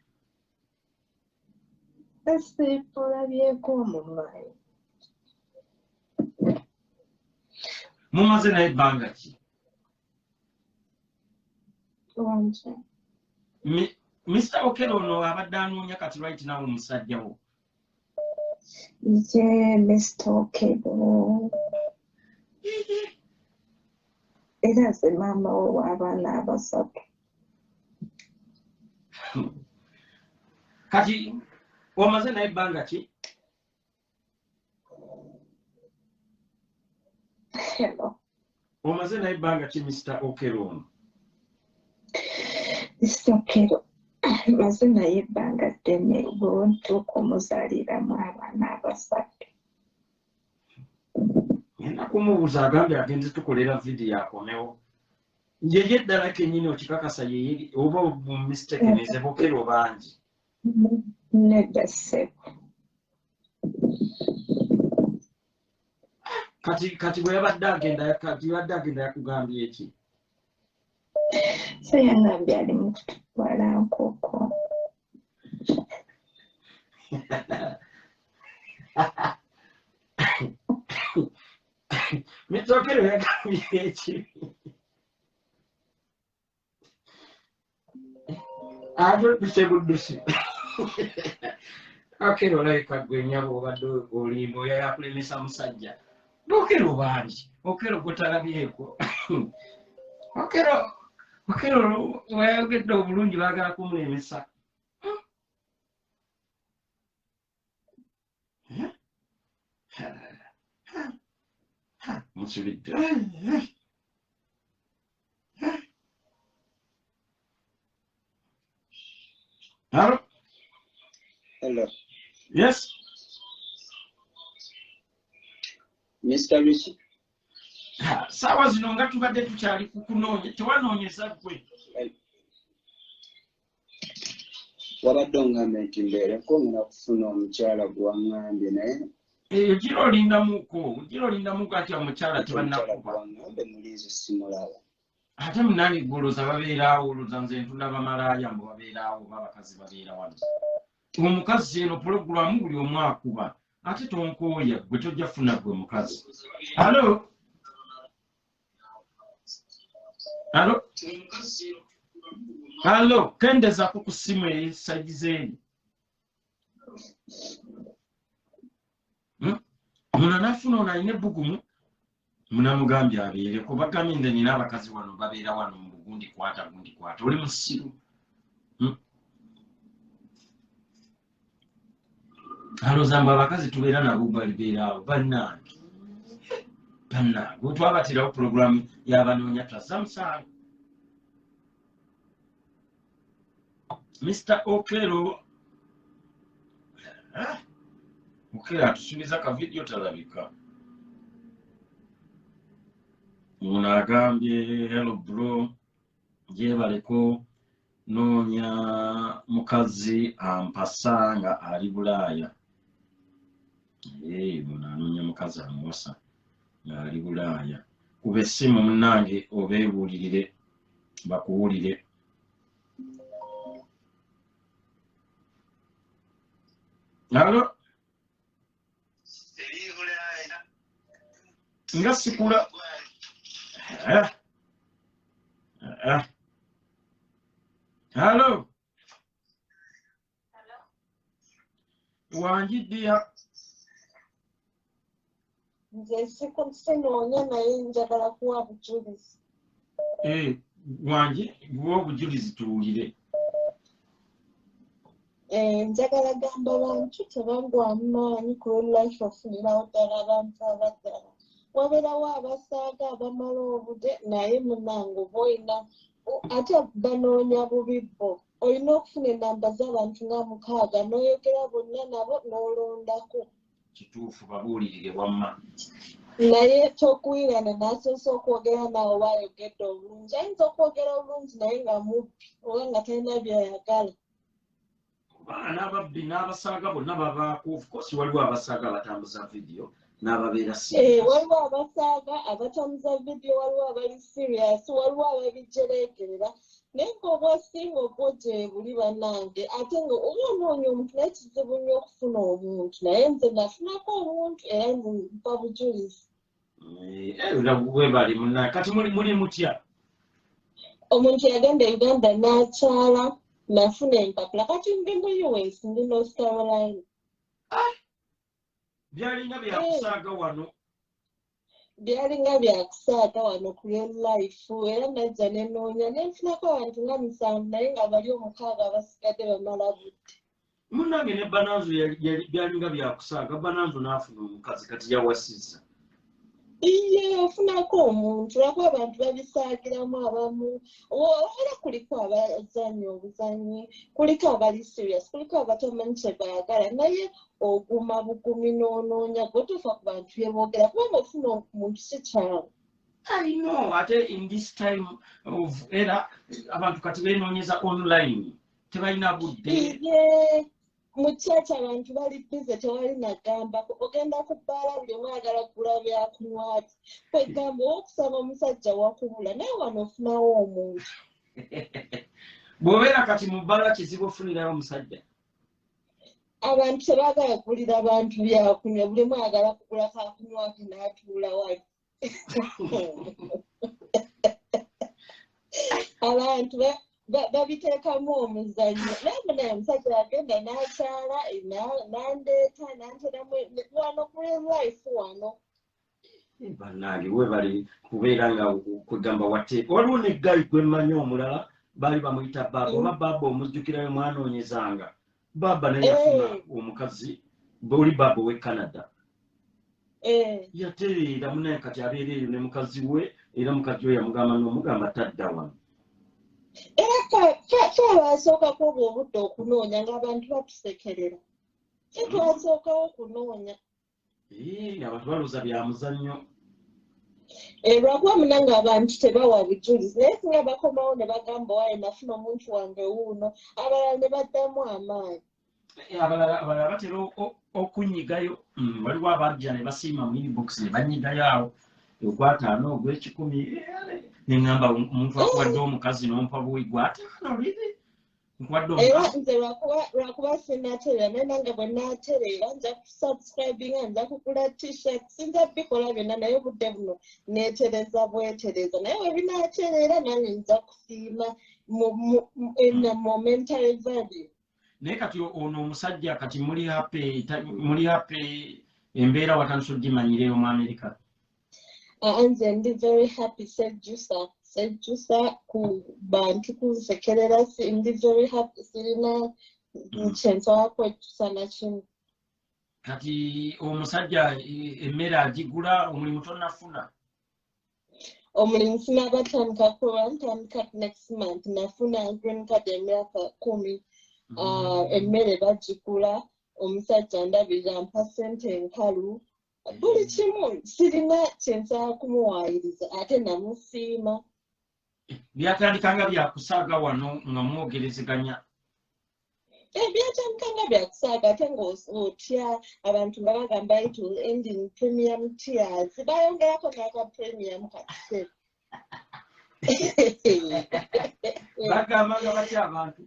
Esipola byeko omumayi. Mumaze naye ebbanga ki? Wangi. Mr. Okelo ono abadde anoonya kati right now omusajja wo. Ye Mr. Okelo. Era ze maama wo w'abaana abasatu. Kati omaze naye ebbanga ki? Hello. Omaze naye ebbanga ki Mr. Okelo ono? Mr. Okelo. Maze naye ebbanga ddene bw'ontuuka omuzaaliramu abaana abasatu. Ngenda kumubuuza agambye agenze tukolera vidiyo akomewo. Yeye ddala kennyini okikakasa yeye oba mistake Okelo bangi. Nedda ssebo. Kati bwe yabadde agenda yakugambye eki? So yangambye ali mu kutwala nkoko. Mr. Okelo yagambye eki? Addusi. Okelo olabika gwe nnyabo obadde olimba oyo yakulemesa musajja. Okelo bangi. Okelo gwetalabyeko. Okelo wayogedde obulungi baagala kumulemesa. Musubidde. Hello? Hello. Yes? Mr. Richie. Saawa zino nga tubadde tukyali kukunoonya tewanoonyeza ggwe. Wabadde ongambye nti mbeereko ngenda kufuna omukyala gwaŋŋambye naye Gira olindamuko ati omukyala tebannakuba. Gwaŋŋambye muliizi simulaba. Ate munaani gwolooza babeeraawo olooza nze ntunda bamalaaya mbu babeeraawo oba abakazi babeera wano. Omukazi eno pulogulaamu buli omu akuba. Ate tonkooya gwe tojja funa gwe mukazi. Alo? Alo? Alo, kendezaako ku ssimu esayizi eri. Muno nafuna ono alina ebbugumu munamugambye abeereko bagambye nze nina abakazi wano babeera wano mu gundi kwata oli musiru. Alooza mbu abakazi tubeera nabo balibeeraawo bannange bwetwabatirawo pulogulaamu y'Abanoonya twazza musango. Mr. Okelo atusuubiza ka vidiyo talabika. Ono agambye hello bro gyebaleko noonya mukazi ampasa nga ali Bulaaya. Ono anoonya mukazi amuwasa nga ali Bulaaya. Kuba essimu munnange obeebuulirire bakuwulire. Alo? Nga sikula. Alo? Wanjiddiya. Nze sikunoonya naye njagala kuwa bujulizi. Wanji guwa obujulizi tuwulire. Njagala gamba bantu tebangwamu maanyi ku life ofunirawo ddala abantu abaddala. Wabeerawo abasaaga abamala obudde naye munnange oba oyina ate banoonya bubi bbo. Olina okufuna ennamba z'abantu nga 6 n'oyogera bonna nabo n'olondako. Kituufu babuulirire wamma. Naye tokuwirana n'asoose okwogera naawe waayogedde obulungi. Ayinza okwogera obulungi naye nga mubbi oba nga talina by'ayagala. N'ababbi n'abasaaga bonna babaako. Of course waliwo abasaaga batambuza vidiyo n'ababeera serious. Waliwo abasaaga abatamuza vidiyo, waliwo abali serious, waliwo ababijereekerera. Naye ng'obwasinga obwogere buli bannange ate nga oyoonoonya omuntu naye kizibu nnyo okufuna omuntu. Naye nze nafunako omuntu era nze mpa bujulizi. Webali munnange kati muli mutya? Omuntu yagenda e Uganda n'akyala nafuna empapula kati ndi mu US ndi North Carolina. Byalinga byakusaaga wano. Byalinga byakusaaga wano ku real life era najja nenoonya nenfunako abantu nga 7 naye nga bali 6 abasigadde bamala budde. Munnange ne Bananzo byalinga byakusaaga. Bananzo n'afuna omukazi kati yawasizza. Iye ofunako omuntu lwako abantu babisaagiramu abamu era kuliko abazanyi obuzanyi kuliko abali serious kuliko abatamanyi kye baagala naye oguma bugumi n'onoonya gwotofa ku bantu byeboogera kubanga ofuna omuntu si kyangu. I know ate in this time of era abantu kati beenoonyeza online tebalina budde. Mu church abantu bali busy tewali nagamba ogenda ku bbaala buli omu ayagala kugula byakunywa kwegamba okusaba omusajja wakubula naye wano ofunawo omuntu. Bw'obeera kati mu bbaala kizibu ofunirayo omusajja. Abantu tebaagala kugulira abantu byakunywa buli omu ayagala kugula kakunywa ke n'atuula wali. Abantu babiteekamu omuzannyo naye omusajja yagenda n'akyala n'andeeta n'anteramu wano ku real life wano. Bannange we bali kubeera nga kwegamba wate waliwo neggayi gwemmanyi omulala baali bamuyita Baba oba Baba omujjukirayo mwanoonyezanga. Baba naye yafuna omukazi oli Baba ow'e Canada. Yatereera munaye kati abeera eyo ne mukazi we era mukazi we yamugamba n'omugamba tadda wano. Era kyabasookako obwo obudde okunoonya ng'abantu batusekerera. Kyetwasookawo okunoonya. Abantu balooza bya muzannyo. Lwakuba munange abantu tebawa bujulizi naye singa bakomawo ne bagamba waaye nafuna omuntu wange wuuno abalala ne baddamu amaanyi. Abalala batera okunyigayo. Waliwo abajja ne basiima mu inbox ne banyigayo awo ogw'ataano ogw'ekikumi. Nengamba omuntu akuwadde omukazi n'ompa buwi gw'ataano liri nkuwadde omukazi. Era nze lwakuba sinnatereera naye nange bwe naatereera nja kusubscribinga nja kugula t-shirt sinza bikola byonna naye obudde buno neetereza bwetereza naye we binaatereera nange nja kusiima momentary value. Naye kati ono omusajja kati muli happy embeera watandise ogimanyireyo mu Amerika? Nze ndi very happy sejjusa ku bantu kunsekerera ndi very happy sirina kyensaba kwejjusa na kimu. Kati omusajja emmere agigula omulimu tonnafuna? Omulimu sinabatandika kuba ntandika next month nafuna green card emyaka 10. Emmere bagigula omusajja ndabirira mpa ssente enkalu. Buli kimu sirina kyensaba kumuwaayiriza ate namusiima. Byatandika nga byakusaaga wano nga mwogerezeganya? Byatandika nga byakusaaga ate ng'otya abantu nga bagamba it will end in premium tiers. Bayongerako n'aka premium kati. Bagamba nga batya abantu?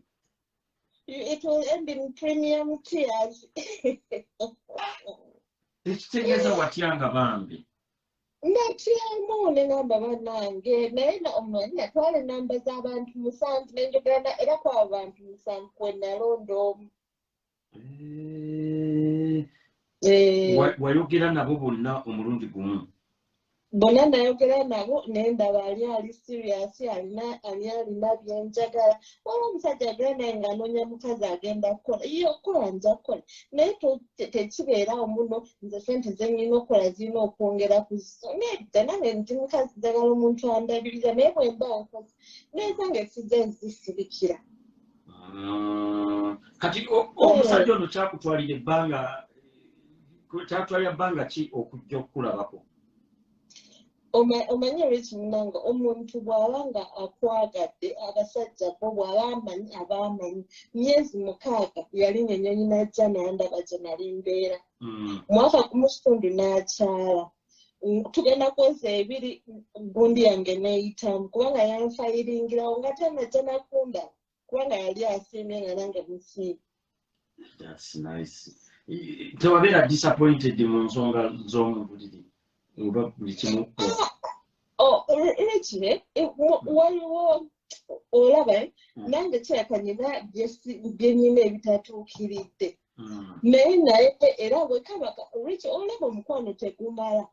It will end in premium tiers. Ekitegeeza watyanga bambi? Natyamu ne ngamba bannange naye omanyi natwala ennamba z'abantu 7 nenjogera era ku abantu 7 kwe nalonda omu. Wayogera nabo bonna omulundi gumu? Bonna nayogera nabo naye ndaba ali serious alina byenjagala. Waliwo omusajja agenda naye ng'anoonya mukazi agenda kukola ye okukola nja kukola naye tekibeerawo muno nze sente ze nnina okukola zirina okwongera ku nedda nange nti mukazi njagala omuntu andabirira naye bwe mba nkozi nezange sizze nzisirikira. Kati omusajja ono kyakutwalira ebbanga ki okujja okukulabako? omanye Richie munange omuntu bw'aba nga akwagadde abasajja bo bw'aba abamanyi myezi 6 yalinnya ennyonyi n'ajja n'andaba gye nali mbeera mwaka gumu kitundu n'akyala tugenda kwezi 2 gundi yange neeyitamu kubanga yanfayiringirawo nga tanajja nakunda kubanga yali asiimye nga nange musiimi. That's nice. Tewabeera disappointed mu nsonga z'omubuliri oba buli kimu? Richie, waliwo olaba nange kiraka nyina bye nyina ebitatuukiridde naye era bwe kaba Richie olaba omukwano tegumala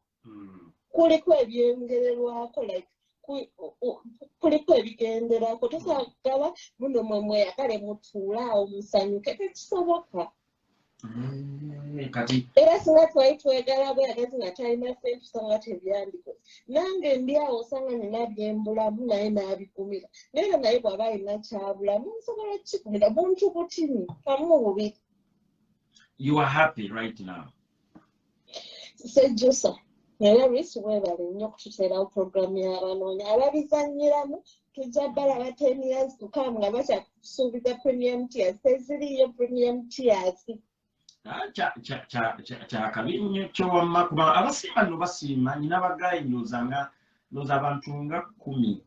kuliko ebyongererwako like kuliko ebigenderako tosagala muno mwe mweyagale mutuulaawo musanyuke tekisoboka. Era singa twali twegala bwe agati nga talina ffe tusanga tebyandiko nange ndi awo osanga nina byembulamu naye n'abigumira naye bw'aba alina kyabulamu nsobola kikumira buntu butini kamu bubiri. You are happy right now? Sejjusa era Richie weebale nnyo okututeerawo puroguramu y'Abanoonya ababizannyiramu tujja balaba 10 years to come nga bakyakusuubiza premium tiers teziriyo premium tiers. Kyakabi nnyo kyowamma kuba abasiima nno basiima nyina bagayi ndowooza abantu nga 12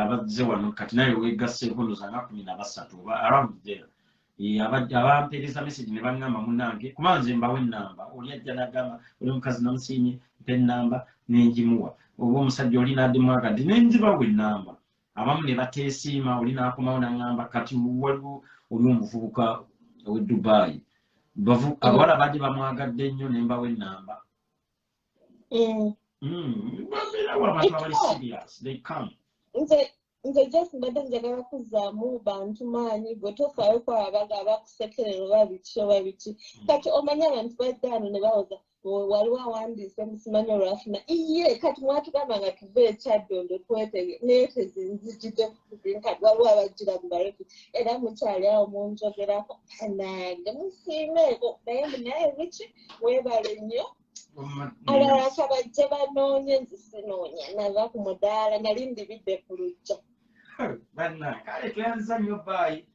abazze wano kati naye weegasseeko ndowooza nga 13 oba around there. Abampeereza message ne baŋŋamba munnange kuba nze mbawo ennamba oli ajja n'agamba oli omukazi namusiimye mpa ennamba n'engimuwa oba omusajja oli n'addimwagadde n'enzibawo ennamba abamu ne bateesiima oli n'akomawo n'aŋŋamba kati waliwo oli omuvubuka ow'e Dubai abawala badde bamwagadde nnyo ne mbawo ennamba. Babeerawo abantu abali serious they come. Nze just mbadde njagala kuzzaamu bantu maanyi gwe tofaayo kwabaga abakusekerera oba biki kati omanye abantu badde ano ne bawoza waliwo awandiise musimanyi olwafuna iye kati mwatugamba nga tuve ekyaddondo twetege naye tezinzijidde kati waliwo abajjira mu barefu era mukyali awo munjogerako nange musiimeeko naye Richie weebale nnyo. Abalala kabajje banoonye nze sinoonya nava ku mudaala nali ndibidde ku lujja. Bannange kale twanza nnyo baayi.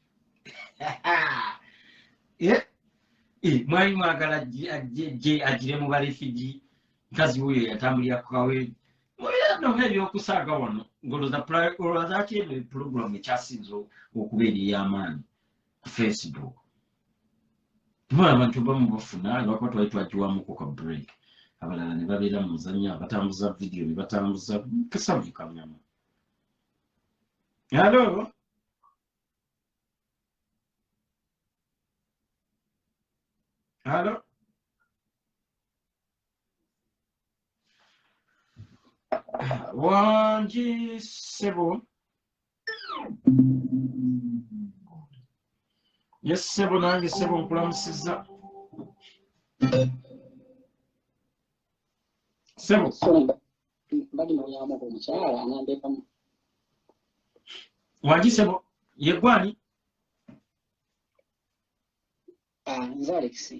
Mwali mwagala agire mu barefugee nkazi wuyo yatambulira kawe mubeera nno ng'ebyokusaaga wano ng'olowooza ati eno puroguramu ekyasinze okubeera ey'amaanyi ku Facebook. Tumala abantu bamu bafuna lwakuba twali twagiwamuko ka break abalala ne babeera mu muzanyo batambuza vidiyo ne batambuza kasavu kamyama. Hello? Hello? Wanji Sebo? Yes, Sebo nange Sebo nkulamusizza. Sebo? Bali n'oyamu ku mukyala anandeekamu. Wanji Sebo? Ye gwani? Nze Alex.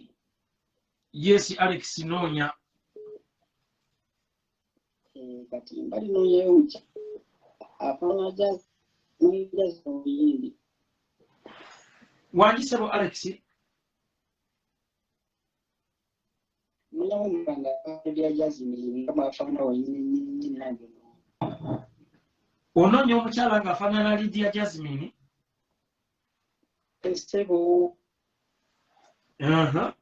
Yes, Alex Noonya. Kati mbali n'oyewuja. Afaana jazz n'oyindi. Wanji Sebo Alex? Mulamu mbanga bya jazz nga bafaana wanyini nange. Onoonya omukyala ng'afaanana Lydia Jasmine? Sebo. Yeah,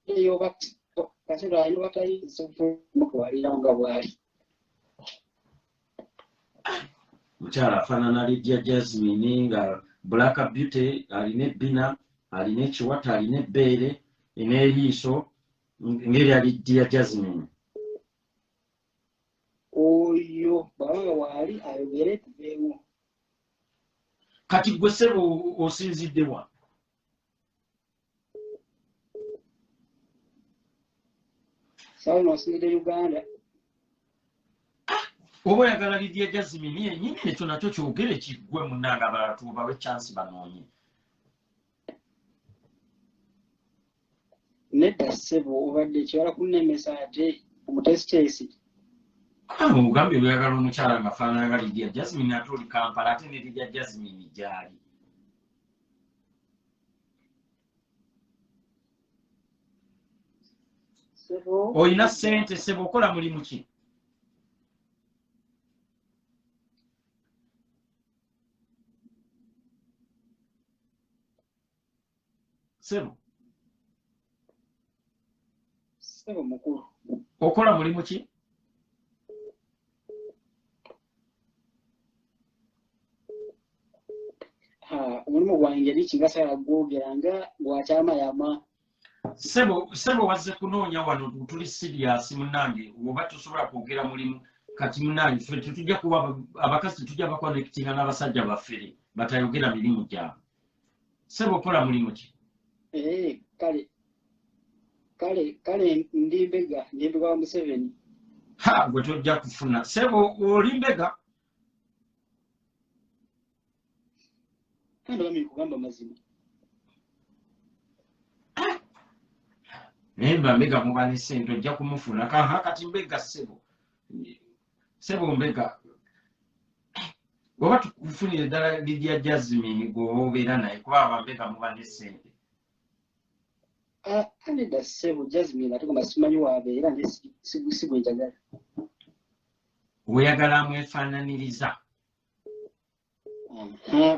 yo bakati kasira ayo batayi sofu mukwalira nga bwali. Mukyala afaanana Lydia Jasmine nga Black Beauty alina ebbina alina ekiwata alina ebbeere n'eriiso ng'erya Lydia Jasmine. Oyo baba wali ayogere tubeewo. Kati gwe Sebo osinzidde wa? Sawa nosinzidde Uganda. Oba oyagala Lydia Jasmine yennyini ekyo nakyo kyogere kiggwe munnanga abalala tubawe chance banoonye. nedda ssebo obadde kiwala kunnemesa ate omutesitesi. Ugambye oyagala omukyala nga faanana nga Lydia Jasmine ate oli Kampala ate ne Lydia Jasmine gyali. Oyina ssente ssebo okola mulimu ki? Ssebo mukulu. Okola mulimu ki? Omulimu gwange Richie nga sala gwogeranga gwakyamayama. Ssebo wazze kunoonya wano tuli serious munnange oba tosobola kwogera mulimu kati munnange ffe tetujja kuba abakazi tetujja bakonekitinga n'abasajja baffere batayogera mirimu gyabwe. Ssebo okola mulimu ki? Kale ndi mbega wa Museveni. Gwe tojja kufuna. Ssebo oli mbega? Kandi bami kugamba mazima. Nemba mbega muba ne ssente ojja kumufuna kati mbega ssebo mbega oba tukufunire ddala Lydia Jasmine gweobeera naye kuba abambega muba ne ssente. Nedda ssebo Jasmine ate nga simanyi waabeera nte si gwe njagala. Oyagala amwefaananiriza.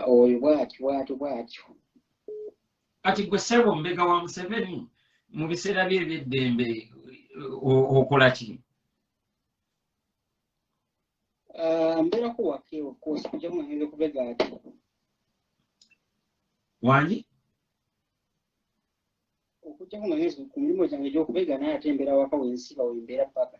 Oyo bw'atyo. Kati gwe ssebo mbega wa Museveni mu biseera bye eby'eddembe okola ki? Mbeerako wake of course kujja kumanyiriza kubega ati. Wangi? Okujja kumanyiriza ku mirimu gyange gy'okubega naye ate mbeera waka wensiba wembeera paka.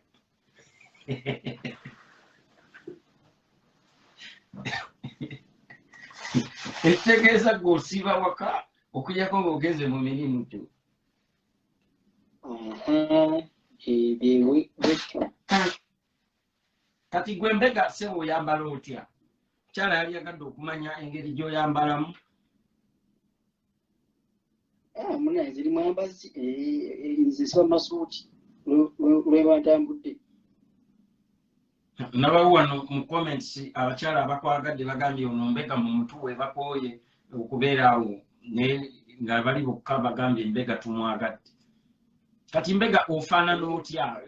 Ekitegeeza gw'osiiba waka okugyako ng'ogenze mu mirimu gyo. Kati gwe mbega ssebo oyambala otya? Mukyala yali yagadde okumanya engeri gy'oyambalamu. Munaye ziri mwambazi nze siba masuuti lwe bantambudde. Nabawo wano mu comments abakyala abakwagadde bagambye ono mbega mu mutu we bakooye okubeera awo nga bali bokka bagambye mbega tumwagadde. Kati mbega ofaanana otya?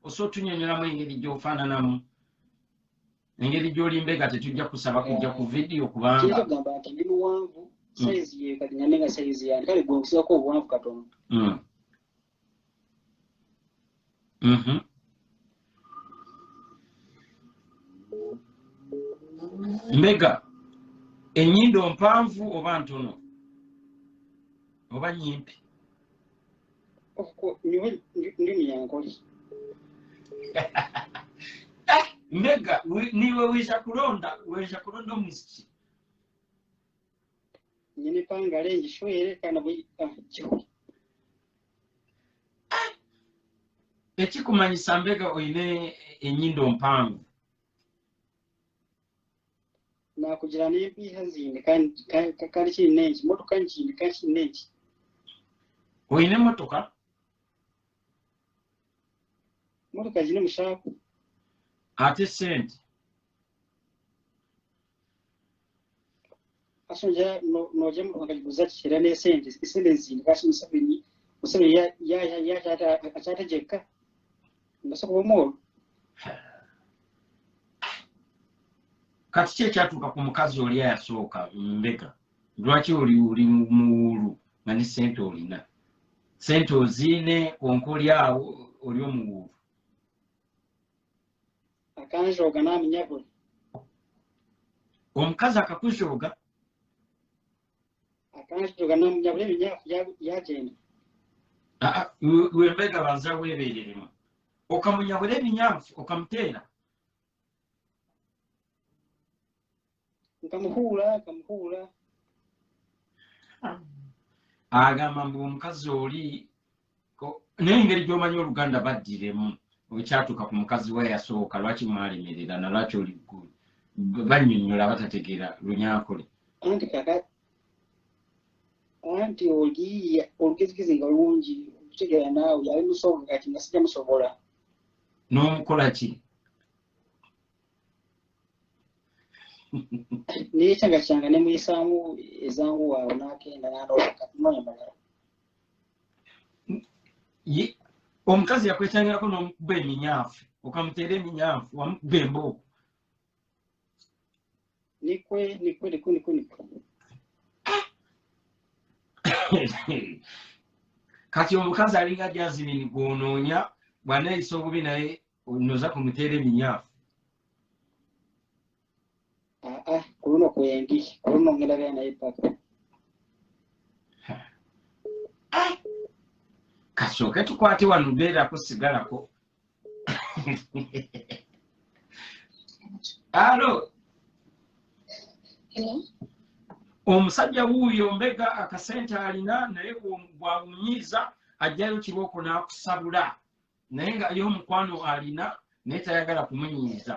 Osobola otunyonyolamu engeri gy'ofaananamu? Engeri gy'oli mbega tetujja kusaba kujja ku vidiyo kubanga kyetugamba nti ndi muwanvu sayizi ye kati nyame nga sayizi yange kale gwe okusibako obuwanvu katono. Mbega ennyindo mpanvu oba ntono oba nnyimpi? Ndi yankole. Mbega niwe weesha kulonda omusiki? Nyine pangale njishwere kana bw'ikyo. Ekikumanyisa mbega oyine ennyindo mpanvu? Nakugira n'empiiha zindi kandi kirina enki motoka nkindi kandi kirina enki. Oyine motoka? Motoka zine mushaaku. Ate ssente? Asonja nojja motoka kagiguza kikira n'esente zindi kasi Museveni yakyatajekka ngasobola omwolo. Kati ki ekyatuuka ku mukazi oli ayasooka mbega? Lwaki oli muwuulu nga ne ssente olina? Ssente oziine onkoli awo oli omuwuulu. Akanjooga n'aminyagula. Omukazi akakuzooga? Akanjooga n'aminyagula ebinyaafu yagenda. Wembega banza weebereremu. Okamunyagula ebinyaafu okamuteera? Nkamuhuula. Agamba mbu omukazi oli naye engeri gy'omanyi Oluganda baddiremu okyatuuka ku mukazi we yasooka lwaki mwalemerera na lwaki oli ggulu bannyonnyola batategeera Lunyankole. Anti oli olugezigezi nga lungi kutegeera naawe yali musobola kati nga sijja musobola n'omukola ki naye kyanga ne muyisaamu ezangu waawe n'agenda n'alooka tunoonya malala omukazi yakwetangirako n'omukuba eminyaafu okamuteera eminyaafu wamukuba embooko nikwe kati omukazi alinga jazimini gwonoonya bw'aneeyisa obubi naye noza kumuteera eminyaafu kuluno kwendi kuluno ngenda bya naye paka kasooke tukwate wano beerako sigalako alo omusajja wuuyo mbega akasente alina naye bwawunyiiza ajjayo kibooko n'akusabula naye nga yo omukwano alina naye tayagala kumunyiiza